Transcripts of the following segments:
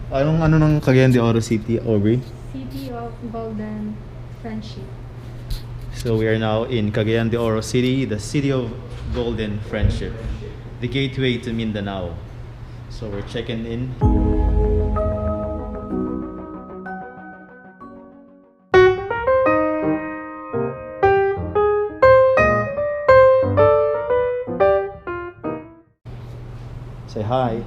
Anong ano ng Cagayan de Oro City, Aubrey? City of Golden Friendship. So we are now in Cagayan de Oro City, the city of golden friendship, the gateway to Mindanao. So we're checking in. Say hi.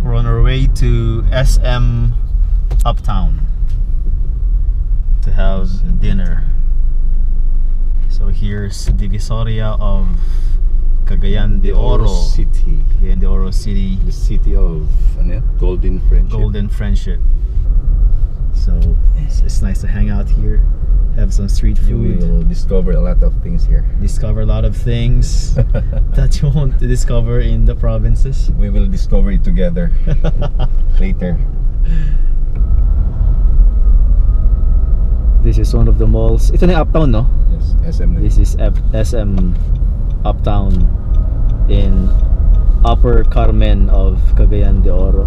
We're on our way to SM Uptown to have dinner. So here's Divisoria of Cagayan de Oro City. Cagayan de Oro City. The city of golden friendship. Golden friendship. So it's nice to hang out here, have some street You food, will discover a lot of things here. discover a lot of things that you won't discover in the provinces. We will discover it together later. This is one of the malls. Ito na yung Uptown, no? Yes, SM. This is SM Uptown in Upper Carmen of Cagayan de Oro.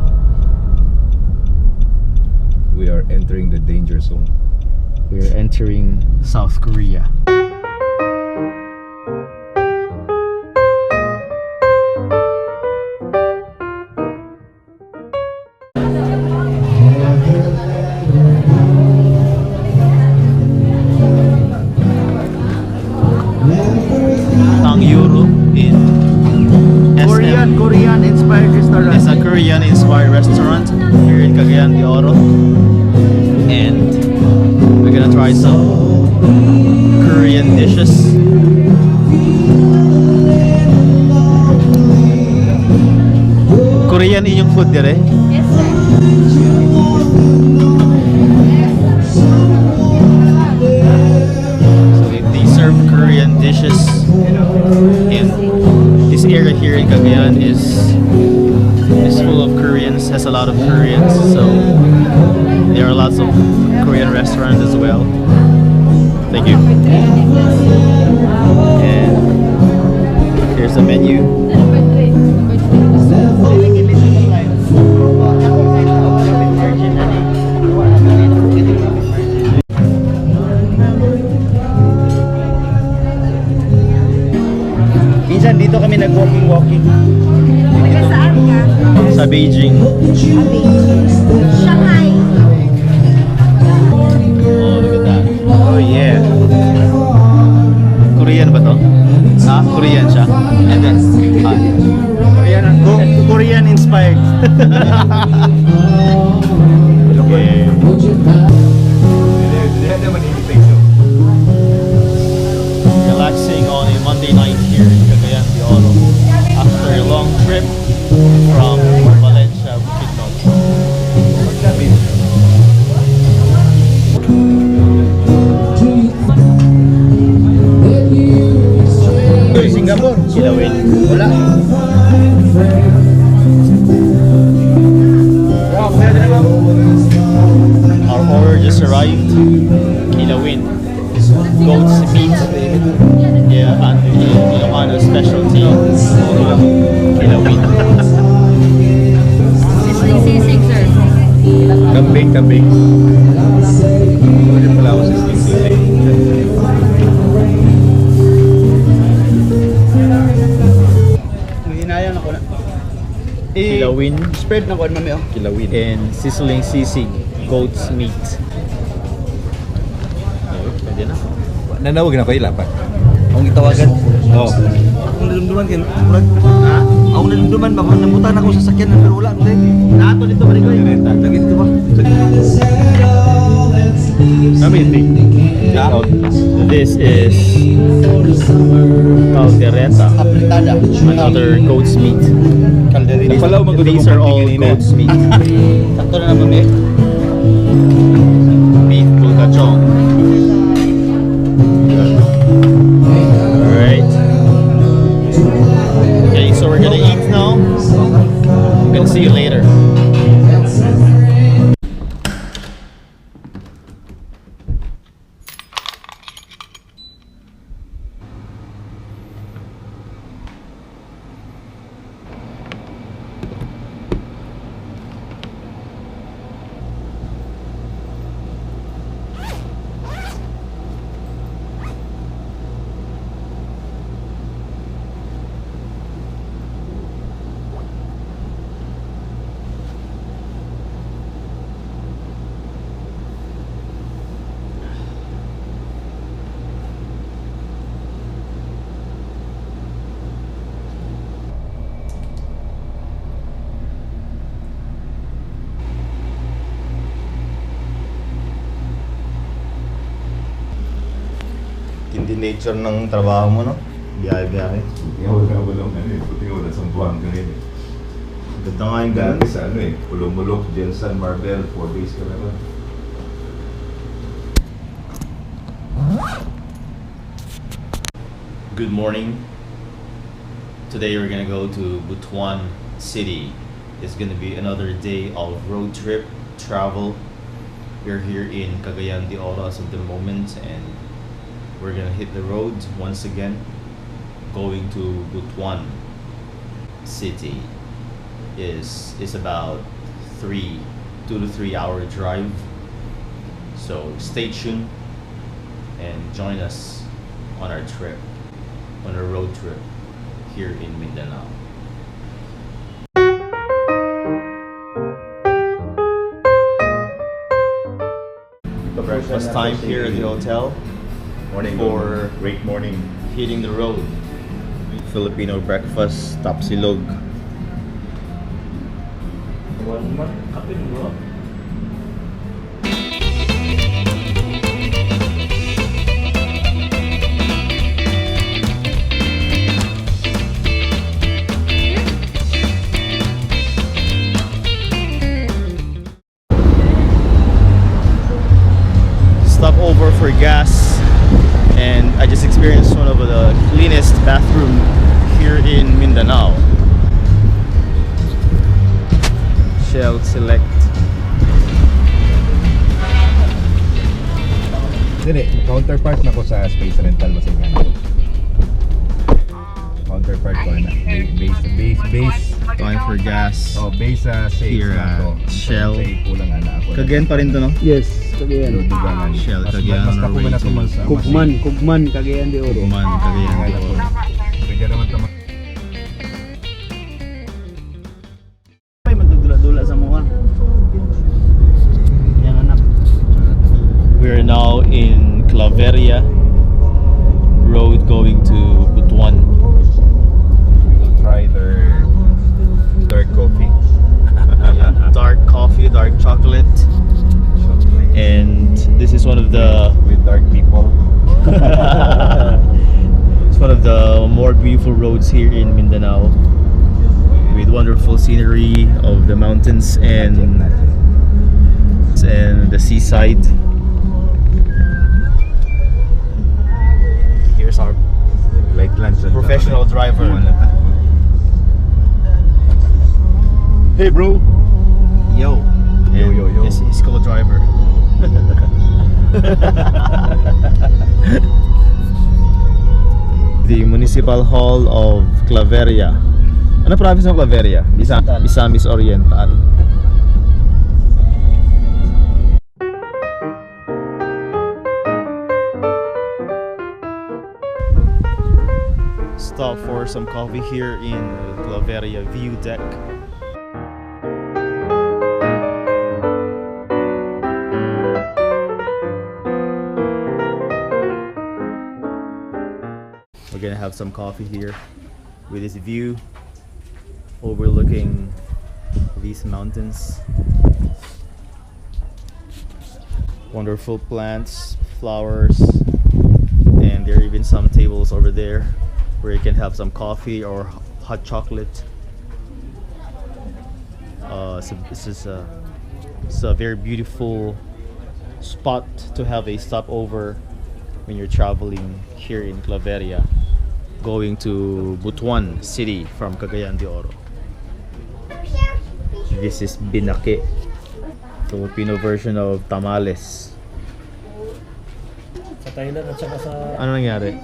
We are entering the danger zone. We are entering South Korea. Tang Euro in SM. Korean inspired restaurant. It's a Korean inspired restaurant here in Cagayan de Oro, and we're gonna try some Korean dishes. Korean inyong food dire? Yes, sir. So they serve Korean dishes in this area here in Cagayan is full of Koreans, has a lot of Koreans, so there are lots of Korean restaurants as well. Thank you. And here's the menu. Minsan dito kami nag-walking. Taga saan ka? Sa Beijing. Shanghai. Oh, look at that. Oh yeah. Korean ba to? Ha? Korean siya? And then, Korean inspired. okay. Relaxing on a Monday night here in Cagayan de Oro after a long trip from Valencia, Bukidnon. Singapore. Kilawin. Wala. Our order just arrived. Kilawin. Goat's meat. Yeah, and Ilocano specialty. Kilawin. Sisig, sir. Kambing. Pwede pala ako sa sisig. Hinayang ako na. Kilawin. Spread na ko mami oh. Kilawin. And sizzling sisig. Goat's meat. Okay, pwede na. Nanawag na ko ilapat. Akong itawagan. Oh. Akong nalumduman kin. Ha? Akong nalumduman ba? Namutan ako sa sakyan pero wala. Nato dito ba rin ko? Lagi dito ba? Kami hindi. This is caldereta. Apretada. Another goat's meat. Calderita. These are all goat's meat. Sakto na naman eh. Beef bulgachong. Alright. Okay, so we're gonna eat now. I'm gonna see you later. nature ng trabaho mo, no? Biyahe-biyahe. Tingnan mo lang ano eh. Tingnan mo na sa buwan kanina. Ganda nga yung ganun. Dati sa ano eh. Pulumulok, Jensen, Marbel. 4 days ka naman. Good morning. Today we're gonna go to Butuan City. It's gonna be another day of road trip travel. We're here in Cagayan de Oro as of the moment, and we're gonna hit the road once again, going to Butuan City. Is about 2 to 3 hour drive. So stay tuned and join us on our trip, on a road trip here in Mindanao. Breakfast time here at the hotel Morning. for Great morning. hitting the road. Filipino breakfast, tapsilog. Stop over for gas, and I just experienced one of the cleanest bathroom here in Mindanao. Shell Select. Dili, counterpart na ko sa space rental mo sa inyo. Counterpart ko na. Base. Time for gas. Oh, base sa sales Here na to. at Shell. Say, kulang ana ako. Cagayan pa rin to, no? Yes, Cagayan. Dugangan. Shell, Mas- Cagayan, mas ako Norte. na tumal sa Kugman, Cagayan de Oro. Bukidnon, Cagayan de Oro. Kaya naman tama. May magdudula-dula sa mga. Yang anak. We are now in Claveria road going to Butuan. We will try their dark coffee. Dark coffee, dark chocolate, and this is one of the With dark people. it's one of the more beautiful roads here in Mindanao, with wonderful scenery of the mountains and the seaside. Here's our Light lunch. professional driver. Hey bro. Yo. And Yo. his co-driver. The Municipal Hall of Claveria. Ano province ng Claveria? Misamis Oriental. Stop for some coffee here in Claveria View Deck. We're gonna have some coffee here with this view overlooking these mountains. Wonderful plants, flowers, and there are even some tables over there where you can have some coffee or hot chocolate. It's a very beautiful spot to have a stopover when you're traveling here in Claveria, going to Butuan City from Cagayan de Oro. This is binake, Filipino version of tamales. Sa Thailand at saka sa... Ano nangyari?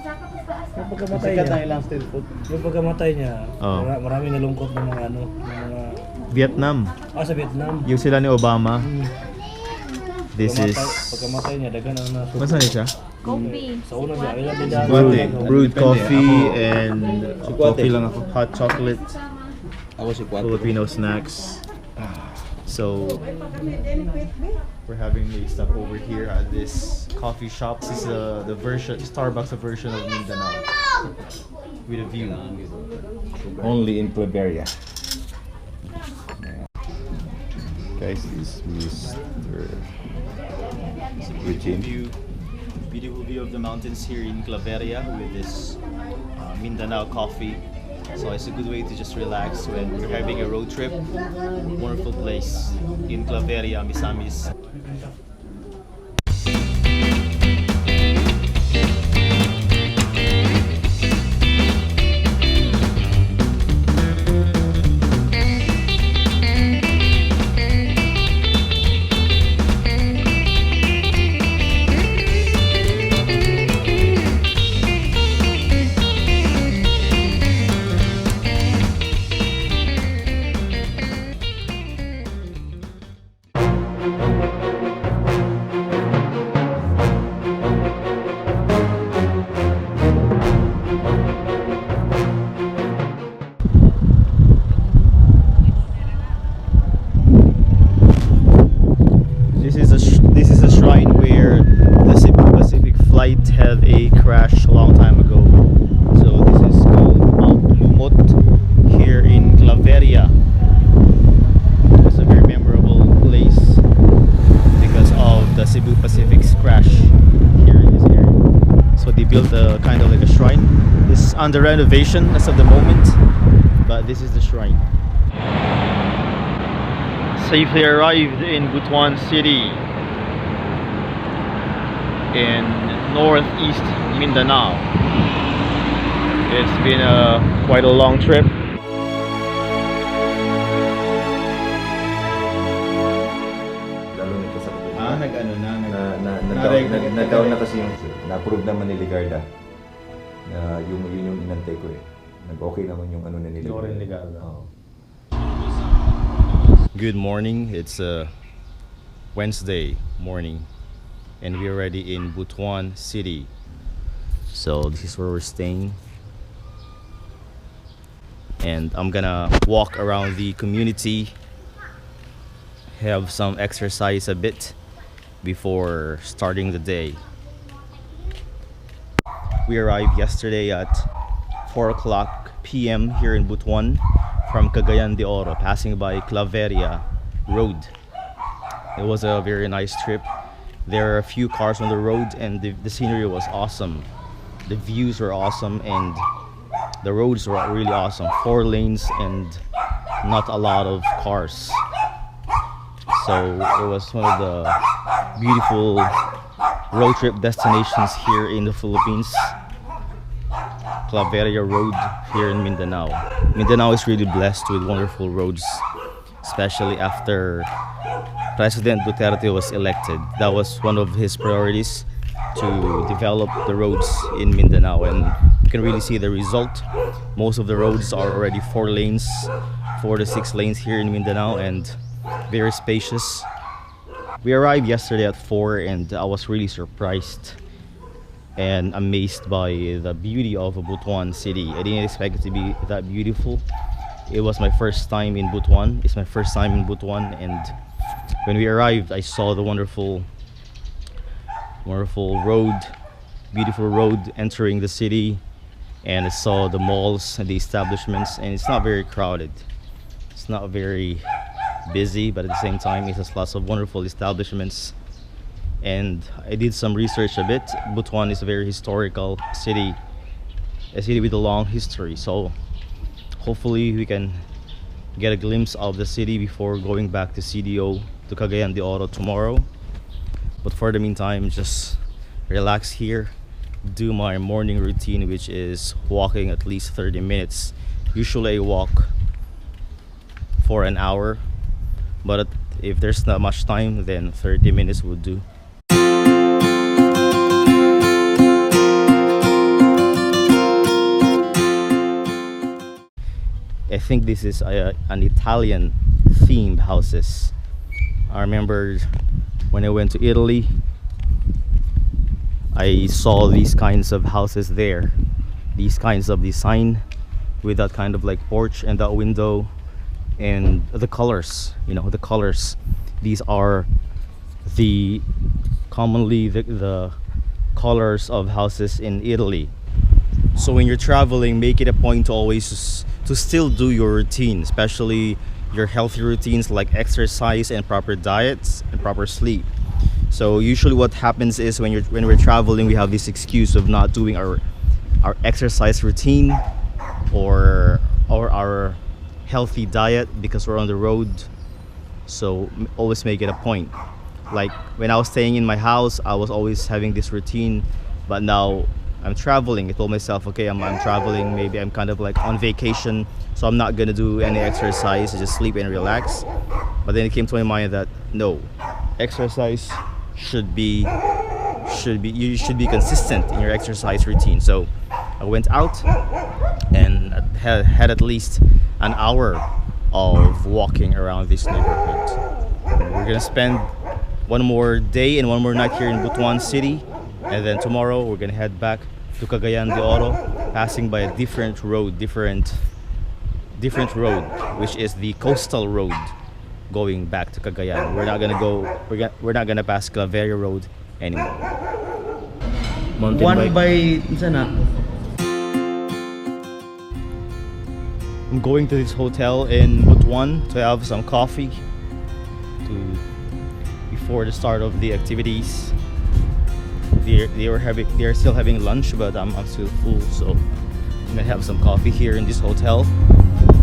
Yung pagkamatay niya. street food. Yung pagkamatay niya, Oh. maraming nalungkot ng mga ano, ng mga... Vietnam. Sa Vietnam. Yung sila ni Obama. This is... Pagkamatay niya, dagan ang nasuko. Masa ni siya? Coffee. Sa una niya, ilan din dyan. Brewed Depende. coffee Ako- and Coffee lang ako. hot chocolate, Ako si Quattro. Filipino snacks. So we're having a stop over here at this coffee shop. This is the version, Starbucks version of Mindanao, with a view. Only in Claveria. Guys, this is Mr. Regine. View Beautiful view of the mountains here in Claveria with this Mindanao coffee. So it's a good way to just relax when you're having a road trip. Wonderful place in Claveria, Misamis. This is a shrine where the Cebu Pacific flight had a crash a long time ago. So this is called Mount Lumot here in Claveria. It's a very memorable place because of the Cebu Pacific's crash here in this area. So they built a kind of like a shrine. This is under renovation as of the moment, but this is the shrine. Safely arrived in Butuan City in northeast Mindanao. It's been quite a long trip. Lalo nito sa Nag-ano nagkaroon na kasi yung na-approve naman ni Ligarda na yun yung inantay ko eh. Nag-okay naman yung ano na nila. Oo. Good morning. It's Wednesday morning and we're already in Butuan City. So this is where we're staying. And I'm gonna walk around the community, have some exercise a bit before starting the day. We arrived yesterday at 4 o'clock p.m. here in Butuan from Cagayan de Oro, passing by Claveria Road. It was a very nice trip. There are a few cars on the road and the scenery was awesome. The views were awesome and the roads were really awesome. 4 lanes and not a lot of cars. So it was one of the beautiful road trip destinations here in the Philippines. Claveria Road here in Mindanao. Mindanao is really blessed with wonderful roads, especially after President Duterte was elected. That was one of his priorities, to develop the roads in Mindanao, and you can really see the result. Most of the roads are already 4 lanes, 4 to 6 lanes here in Mindanao, and very spacious. We arrived yesterday at 4 and I was really surprised and amazed by the beauty of Butuan City. I didn't expect it to be that beautiful. It was my first time in Butuan. It's my first time in Butuan, and when we arrived, I saw the wonderful road, beautiful road entering the city, and I saw the malls and the establishments, and it's not very crowded. It's not very busy, but at the same time, it has lots of wonderful establishments. And I did some research a bit. Butuan is a very historical city, a city with a long history. So hopefully we can get a glimpse of the city before going back to CDO to Cagayan de Oro tomorrow. But for the meantime, just relax here, do my morning routine, which is walking at least 30 minutes. Usually I walk for an hour, but if there's not much time, then 30 minutes would do. I think this is an Italian themed houses. I remember when I went to Italy, I saw these kinds of houses there, these kinds of design with that kind of like porch and that window, and the colors, the colors. These are commonly the colors of houses in Italy. So when you're traveling, make it a point to always to still do your routine, especially your healthy routines like exercise and proper diets and proper sleep. So usually what happens is when we're traveling, we have this excuse of not doing our exercise routine or our healthy diet because we're on the road. So always make it a point. Like when I was staying in my house, I was always having this routine, but now I'm traveling. I told myself, okay, I'm traveling. Maybe I'm kind of like on vacation, so I'm not gonna do any exercise. Just sleep and relax. But then it came to my mind that no, exercise should be you should be consistent in your exercise routine. So I went out and had at least an hour of walking around this neighborhood. We're gonna spend one more day and one more night here in Butuan City, and then tomorrow we're gonna head back to Cagayan de Oro, passing by a different road, which is the coastal road going back to Cagayan. We're not gonna pass Claveria Road anymore. Mountain One bike. by sana. I'm going to this hotel in Butuan to have some coffee before the start of the activities. They are still having lunch, but I'm still full, so I'm gonna have some coffee here in this hotel.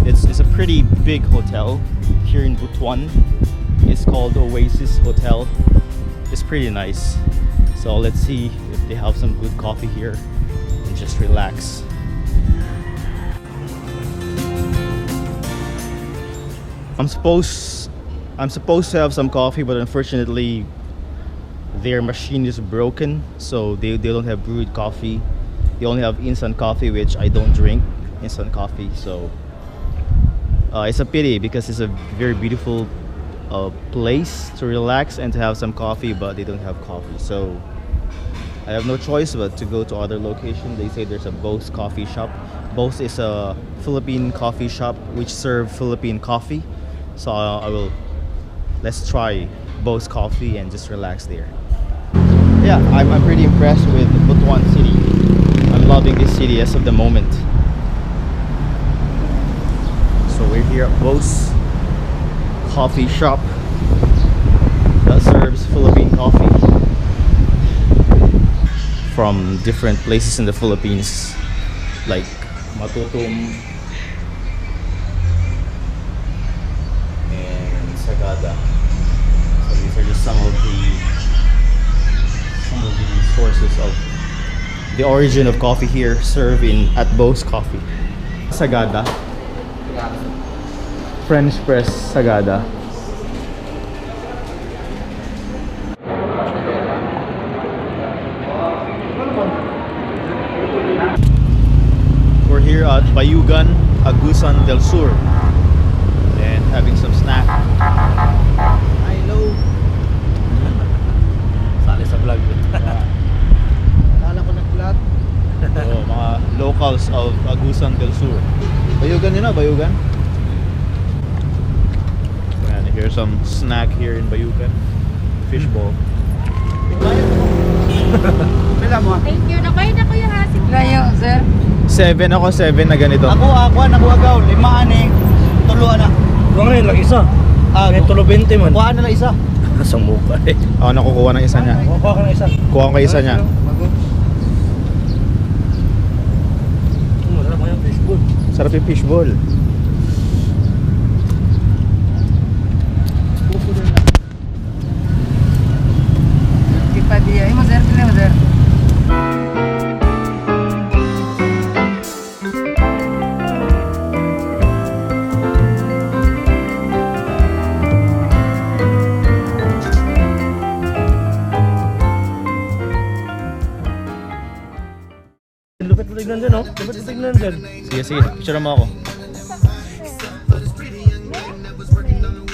It's a pretty big hotel here in Butuan. It's called Oasis Hotel. It's pretty nice. So let's see if they have some good coffee here and just relax. I'm supposed to have some coffee, but unfortunately their machine is broken, so they don't have brewed coffee. They only have instant coffee, which I don't drink instant coffee. So it's a pity because it's a very beautiful place to relax and to have some coffee, but they don't have coffee. So I have no choice but to go to other location. They say there's a Bose coffee shop. Bose is a Philippine coffee shop which serve Philippine coffee. So let's try Bose coffee and just relax there. Yeah, I'm pretty impressed with Butuan City. I'm loving this city as of the moment. So we're here at Bose coffee shop that serves Philippine coffee from different places in the Philippines, like Matutum and Sagada. So these are just some of the sources of the origin of coffee here served at Bose Coffee. Sagada, French press Sagada. We're here at Bayugan, Agusan del Sur, and having some snack. Hello. Sali sa vlog. Kala ko nag-flat. So, mga locals of Agusan del Sur. Bayugan yun na, Bayugan. And here's some snack here in Bayugan. Fishball. Pila mo? Thank you. Nakaya na ko yung hasik. Layo, sir. 7 ako, 7 na ganito. Ako agaw, 5 ani. Tuluan na. Kung ngayon lang isa. Ah, May tulo 20 man. kuhaan na lang isa. Sa mukha eh. Ako nakukuha ng isa niya. Kuha ka ng isa. Kuha ko isa niya. Masarap mo yung fishbowl. Sarap yung fishball. Ipa dia. Mo, sir. Pili mo, sir. Lupit mo tignan dyan, oh. Lupit mo tignan dyan. Sige, sige. Picture mo ako.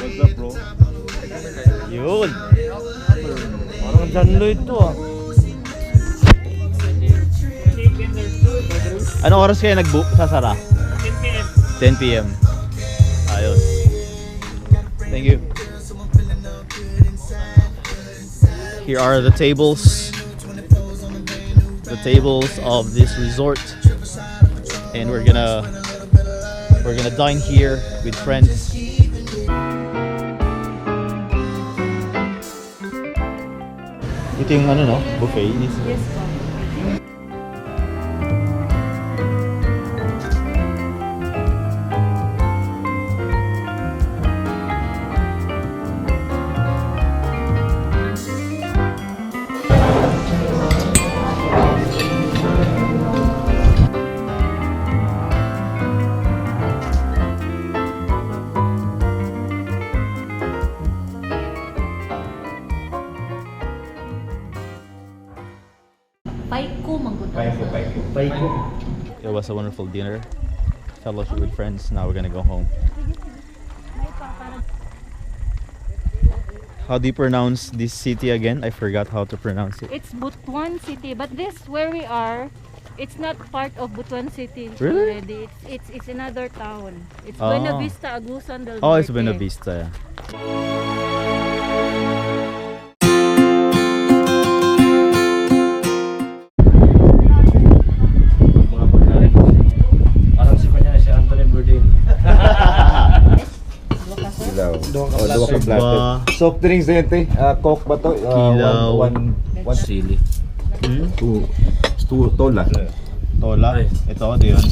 What's up, bro? Yun. Parang Janloy ito, ah. Anong oras kayo nag-book sa Sara? 10 p.m. Ayos. Thank you. Here are the tables. The tables of this resort, and we're gonna dine here with friends. Ito yung ano, no? Buffet. Yes po. Paiko, manggod. Paiko. It was a wonderful dinner. Fellowship with friends. Now we're gonna go home. How do you pronounce this city again? I forgot how to pronounce it. It's Butuan City, but this where we are, it's not part of Butuan City Really? already. It's another town. It's Oh. Buena Vista, Agusan del Oh, it's Norte. Buena Vista. Yeah. Mga pagkain. Alam si kanya si Anthony Bourdain. Kilaw. Duha ka Oh, duha ka plastic. plastic. Soft drinks din, te. Coke ba to? Kilaw. One Sili. two tola. Tola. Ay. Ito, ito yun.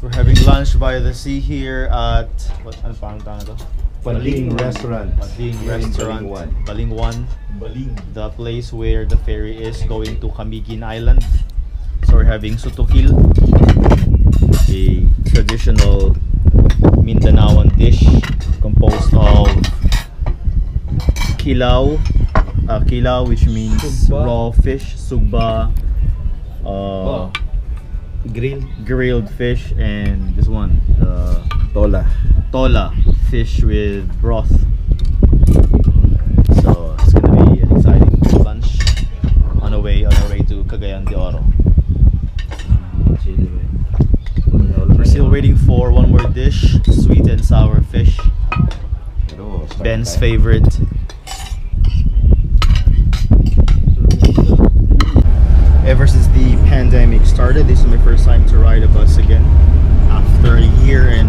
We're having lunch by the sea here at ano pa ang tawag ito? Baling Restaurant. Baling Restaurant. Baling One. Baling 1. The place where the ferry is going to Camiguin Island. So we're having sutukil, a traditional Mindanaoan dish composed of kilaw, kilaw which means Sugba. raw fish, sugba, grilled fish, and this one, the Tola. tola, fish with broth. So it's gonna be an exciting lunch on our way to Cagayan de Oro. We're still waiting for one more dish, sweet and sour fish, Pero, start Ben's tayo. favorite. Ever since the pandemic started, this is my first time to ride a bus again after a year and